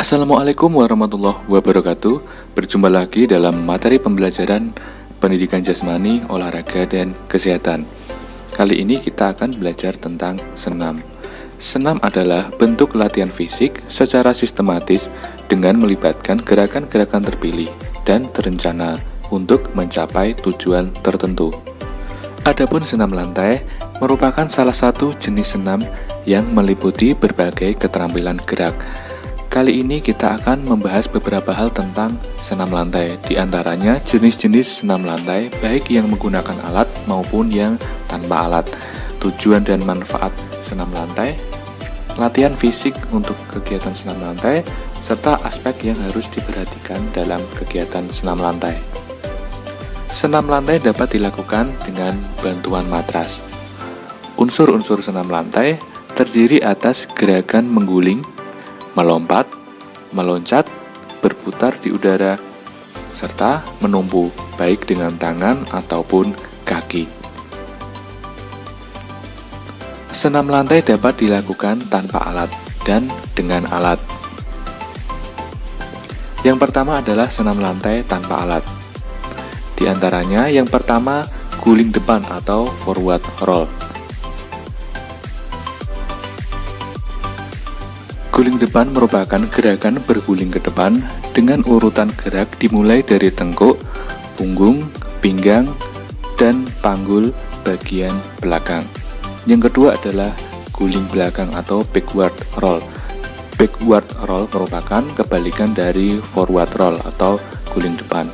Assalamualaikum warahmatullahi wabarakatuh. Berjumpa lagi dalam materi pembelajaran pendidikan jasmani, olahraga, dan kesehatan. Kali ini kita akan belajar tentang senam. Senam adalah bentuk latihan fisik secara sistematis dengan melibatkan gerakan-gerakan terpilih dan terencana untuk mencapai tujuan tertentu. Adapun senam lantai merupakan salah satu jenis senam yang meliputi berbagai keterampilan gerak. Kali ini kita akan membahas beberapa hal tentang senam lantai, di antaranya jenis-jenis senam lantai baik yang menggunakan alat maupun yang tanpa alat, tujuan dan manfaat senam lantai, latihan fisik untuk kegiatan senam lantai, serta aspek yang harus diperhatikan dalam kegiatan senam lantai. Senam lantai dapat dilakukan dengan bantuan matras. Unsur-unsur senam lantai terdiri atas gerakan mengguling, melompat, meloncat, berputar di udara, serta menumpu, baik dengan tangan ataupun kaki. Senam lantai dapat dilakukan tanpa alat dan dengan alat. Yang pertama adalah senam lantai tanpa alat. Di antaranya yang pertama, guling depan atau forward roll. Guling depan merupakan gerakan berguling ke depan dengan urutan gerak dimulai dari tengkuk, punggung, pinggang, dan panggul bagian belakang. Yang kedua adalah guling belakang atau backward roll. Backward roll merupakan kebalikan dari forward roll atau guling depan.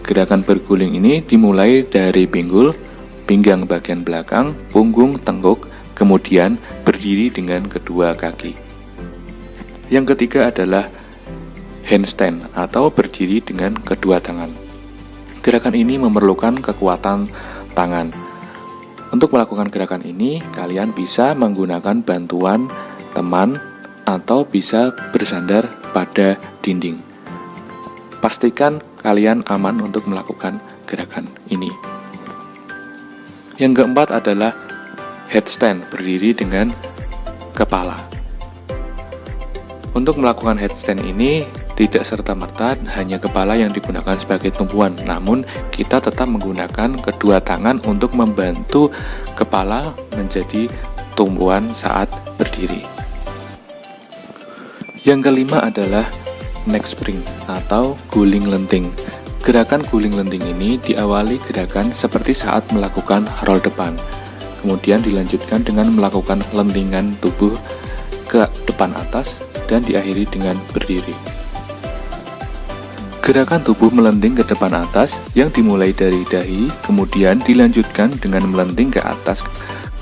Gerakan berguling ini dimulai dari pinggul, pinggang bagian belakang, punggung, tengkuk, kemudian berdiri dengan kedua kaki. Yang ketiga adalah handstand atau berdiri dengan kedua tangan. Gerakan ini memerlukan kekuatan tangan. Untuk melakukan gerakan ini, kalian bisa menggunakan bantuan teman atau bisa bersandar pada dinding. Pastikan kalian aman untuk melakukan gerakan ini. Yang keempat adalah headstand, berdiri dengan kepala. Untuk melakukan headstand ini, tidak serta-merta hanya kepala yang digunakan sebagai tumpuan, namun kita tetap menggunakan kedua tangan untuk membantu kepala menjadi tumpuan saat berdiri. Yang kelima adalah neck spring atau guling lenting. Gerakan guling lenting ini diawali gerakan seperti saat melakukan roll depan, kemudian dilanjutkan dengan melakukan lentingan tubuh ke depan atas, dan diakhiri dengan berdiri. Gerakan tubuh melenting ke depan atas yang dimulai dari dahi, kemudian dilanjutkan dengan melenting ke atas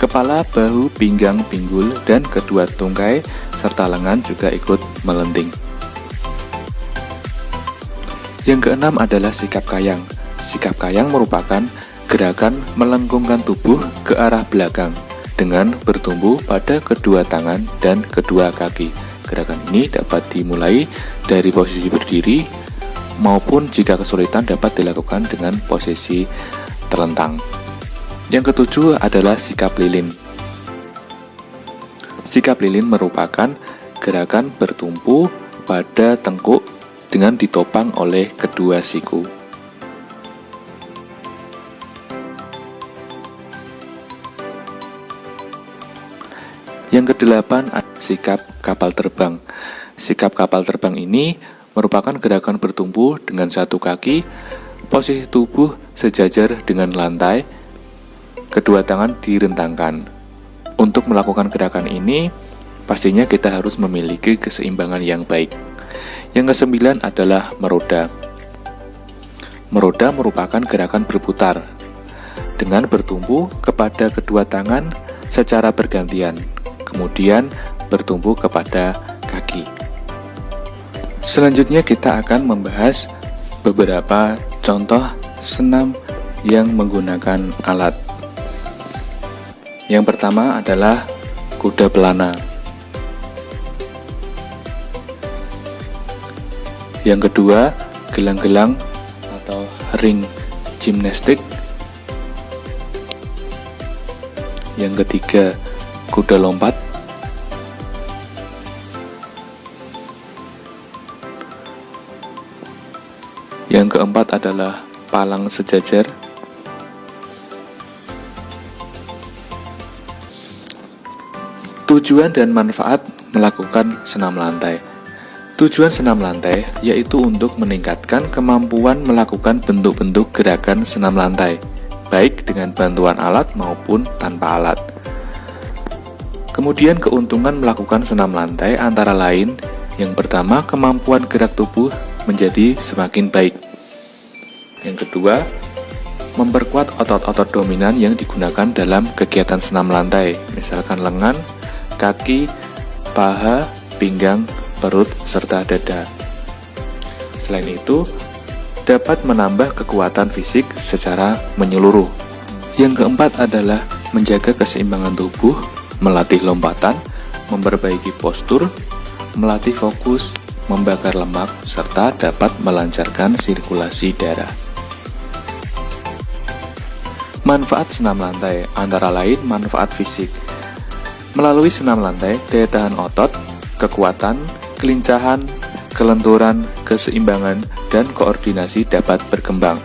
kepala, bahu, pinggang, pinggul, dan kedua tungkai, serta lengan juga ikut melenting. Yang keenam adalah sikap kayang. Sikap kayang merupakan gerakan melengkungkan tubuh ke arah belakang dengan bertumpu pada kedua tangan dan kedua kaki. Gerakan ini dapat dimulai dari posisi berdiri maupun jika kesulitan dapat dilakukan dengan posisi terlentang. Yang ketujuh adalah sikap lilin. Sikap lilin merupakan gerakan bertumpu pada tengkuk dengan ditopang oleh kedua siku. Yang kedelapan, sikap kapal terbang. Sikap kapal terbang ini merupakan gerakan bertumpu dengan satu kaki, posisi tubuh sejajar dengan lantai, kedua tangan direntangkan. Untuk melakukan gerakan ini, pastinya kita harus memiliki keseimbangan yang baik. Yang kesembilan adalah meroda. Meroda merupakan gerakan berputar dengan bertumpu kepada kedua tangan secara bergantian, kemudian bertumpu kepada kaki. Selanjutnya kita akan membahas beberapa contoh senam yang menggunakan alat. Yang pertama adalah kuda pelana. Yang kedua, gelang-gelang atau ring gimnastik. Yang ketiga, kuda lompat. Yang keempat adalah palang sejajar. Tujuan dan manfaat melakukan senam lantai. Tujuan senam lantai yaitu untuk meningkatkan kemampuan melakukan bentuk-bentuk gerakan senam lantai, baik dengan bantuan alat maupun tanpa alat. Kemudian keuntungan melakukan senam lantai antara lain, yang pertama, kemampuan gerak tubuh menjadi semakin baik. Yang kedua, memperkuat otot-otot dominan yang digunakan dalam kegiatan senam lantai, misalkan lengan, kaki, paha, pinggang, perut, serta dada. Selain itu, dapat menambah kekuatan fisik secara menyeluruh. Yang keempat adalah menjaga keseimbangan tubuh, melatih lompatan, memperbaiki postur, melatih fokus, membakar lemak, serta dapat melancarkan sirkulasi darah. Manfaat senam lantai antara lain manfaat fisik. Melalui senam lantai, daya tahan otot, kekuatan, kelincahan, kelenturan, keseimbangan, dan koordinasi dapat berkembang.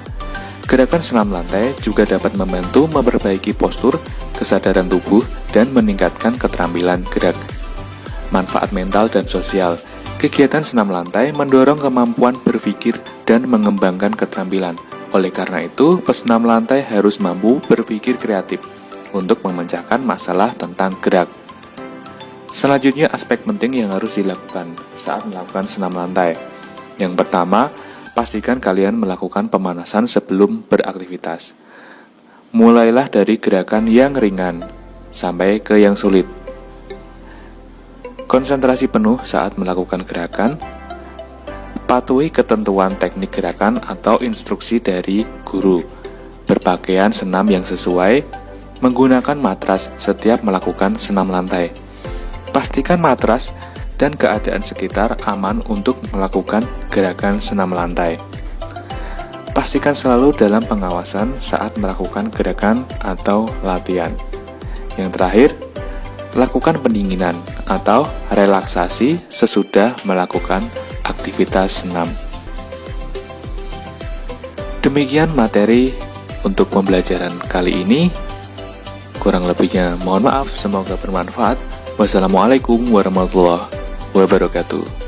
Gerakan senam lantai juga dapat membantu memperbaiki postur, kesadaran tubuh, dan meningkatkan keterampilan gerak. Manfaat mental dan sosial. Kegiatan senam lantai mendorong kemampuan berpikir dan mengembangkan keterampilan. Oleh karena itu, pesenam lantai harus mampu berpikir kreatif untuk memecahkan masalah tentang gerak. Selanjutnya, aspek penting yang harus dilakukan saat melakukan senam lantai. Yang pertama, pastikan kalian melakukan pemanasan sebelum beraktivitas. Mulailah dari gerakan yang ringan sampai ke yang sulit. Konsentrasi penuh saat melakukan gerakan. Patuhi ketentuan teknik gerakan atau instruksi dari guru. Berpakaian senam yang sesuai. Menggunakan matras setiap melakukan senam lantai. Pastikan matras dan keadaan sekitar aman untuk melakukan gerakan senam lantai. Pastikan selalu dalam pengawasan saat melakukan gerakan atau latihan. Yang terakhir, lakukan pendinginan atau relaksasi sesudah melakukan aktivitas senam. Demikian materi untuk pembelajaran kali ini. Kurang lebihnya mohon maaf, semoga bermanfaat. Wassalamualaikum warahmatullahi wabarakatuh.